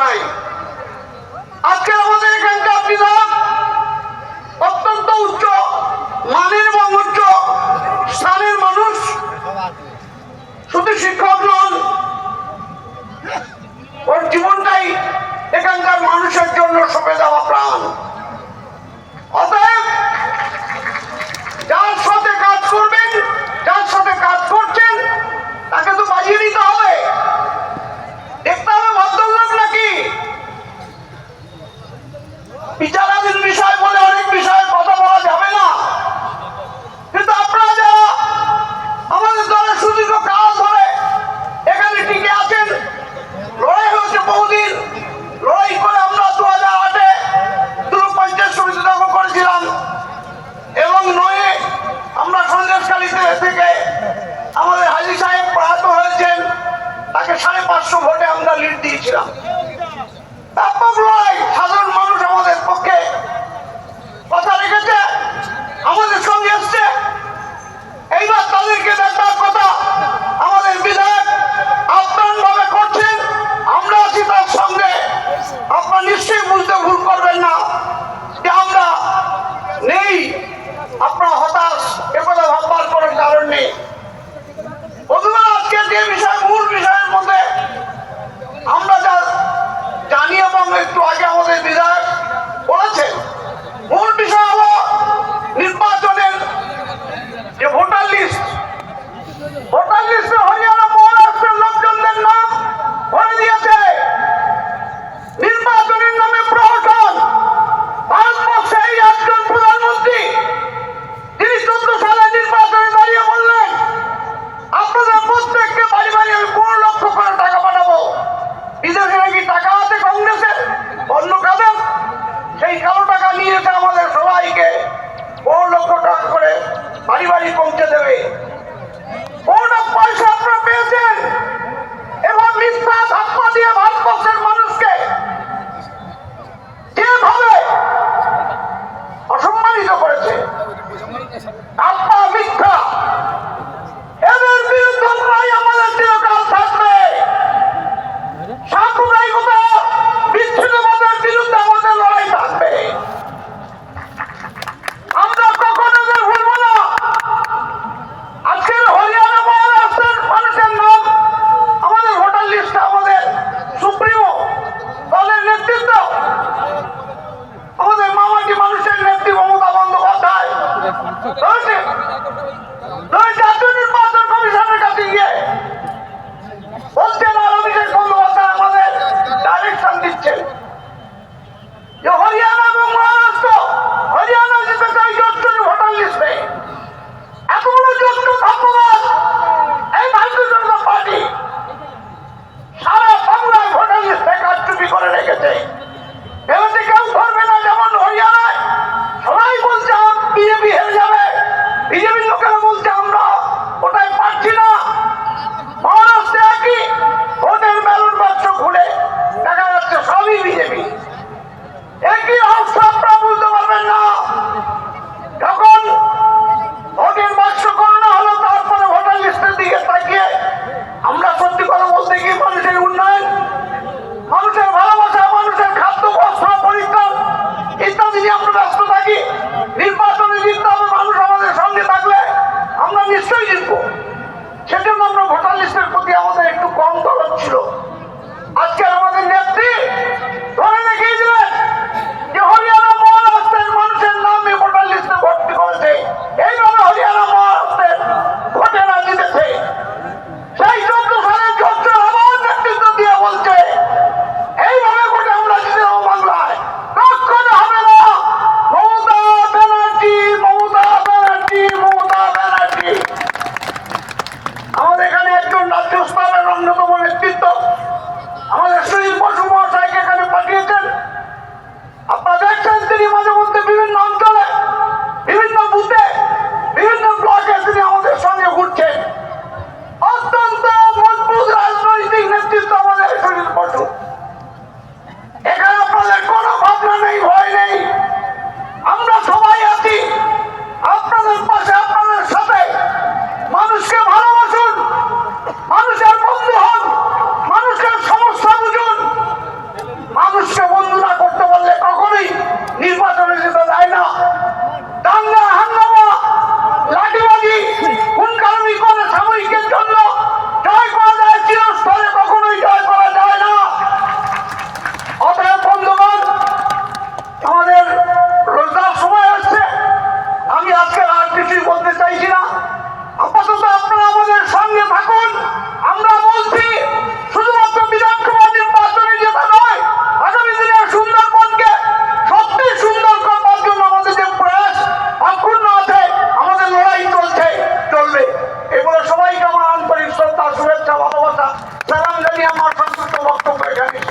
জানাই। আজকে আমাদের এখানকার বিধায়ক অত্যন্ত উচ্চ মানের এবং উচ্চ স্থানের মানুষ, শুধু শিক্ষক নন, ওর জীবনটাই এখানকার মানুষের জন্য সঁপে দেওয়া প্রাণ। অতএব যার সাথে কাজ করবেন, যার সাথে কাজ করছেন, তাকে তো বাজিয়ে দিতে হবে। দেখতে হবে ভদ্রলোক নাকি বিচারাধীন বিষয় বলে অনেক বিষয়ে কথা বলা যাবে না। কিন্তু আপনারা যারা আমাদের দলের সুদীর্ঘ কাল ধরে এখানে টিকে আছেন, লড়াই হয়েছে বহুদিন, লড়াই করে আমরা 2008-এ পঞ্চায়েত সমিতি দখল করেছিলাম এবং 9-এ আমরা সন্দেশখালীতে থেকে আমাদের হাজী সাহেব প্রয়াত হয়েছেন, তাকে 550 ভোটে আমরা লিড দিয়েছিলাম। তারপর লড়াই, সাধারণ মানুষ আমাদের পক্ষে কথা রেখেছে, আমাদের সঙ্গে এসছে। এইবার তাদেরকে দেখার কথা আমাদের বিধায়ক আপ্রাণ ভাবে করছেন, আমরা আছি তার সঙ্গে। আপনারা নিশ্চয়ই বুঝতে ভুল করবেন না যে আমরা নেই, আপনারা হতাশ, একথা ভাববার কোনো কারণ নেই। বন্ধুরা, আজকে যে বিষয়, মূল বিষয়ের মধ্যে আমরা যা জানি এবং একটু আগে আমাদের বিধায়ক বলেছেন, মূল বিষয় হলো নির্বাচনের যে ভোটার লিস্ট। ভোটার লিস্টে হরিয়ানা মহারাষ্ট্রের লোকজনদের নাম ভরে দিয়েছে। নির্বাচনের নামে প্রহসন। ভারতবর্ষে এই একজন প্রধানমন্ত্রী, তিনি 14 সালে নির্বাচনে দাঁড়িয়ে বললেন, আপনাদের প্রত্যেককে বাড়ি বাড়ি আমি 15 লক্ষ করে টাকা পাঠাবো। বিদেশে নাকি টাকা আছে কংগ্রেসের, অন্য কাদের, সেই কালো টাকা নিয়ে এসে আমাদের সবাইকে 15 লক্ষ টাকা করে বাড়ি বাড়ি পৌঁছে দেবে। কোন পয়সা আপনারা পেয়েছেন? এবং মিথ্যা ধাপ্পা দিয়ে ভারতবর্ষের মানুষকে যেভাবে অসম্মানিত করেছে, ধাপ্পা, মিথ্যা, এদের বিরুদ্ধে লড়াই আমাদের চিরকাল থাকবে। সাম্প্রদায়িকতা, বিচ্ছিন্নতার বিরুদ্ধে আমাদের লড়াই থাকবে। আমরা কখনো ভুলব না। আজকের হরিয়ানা মহারাষ্ট্রের মানুষের নাম আমাদের ভোটার লিস্টে আমাদের সুপ্রিমো দলের নেতৃত্ব, আমাদের মামাটি মানুষের নেত্রী মমতা বন্দ্যোপাধ্যায় রয়েছে। জাতীয় নির্বাচন কমিশনের কাছে গিয়ে বলছেন, আর অভিষেক বন্দ্যোপাধ্যায় আমাদের ডাইরেকশন দিচ্ছেন যে হরিয়ানা এবং মহারাষ্ট্র, হরিয়ানা যেতে চাই জোটচুরি ভোটার লিস্টে। এতগুলো জোটচুর ধন্যবাদ এই ভারতীয় জনতা পার্টি সারা বাংলায় ভোটার লিস্টে কারচুপি করে রেখেছে। ভেবেছে কেউ ধরবে না। যেমন হরিয়ানায় সবাই বলছে বিজেপি হেরে যাবে, বিজেপির লোকেরা বলছে আমরা ওটাই পারছি না। মহারাষ্ট্রে একই, ভোটের ব্যালট বাক্স খুলে দেখা যাচ্ছে সবই বিজেপি। একই অবস্থা, আপনারা বুঝতে পারবেন না। যখন ভোটের বাক্স করানো হলো, তারপরে ভোটার লিস্টের দিকে তাকিয়ে আমরা সত্যি কথা বলতে গিয়ে মানুষের উন্নয়ন, মানুষের ভালোবাসা, মানুষের জানিয়ে আমার সংক্ষিপ্ত বক্তব্য এখানে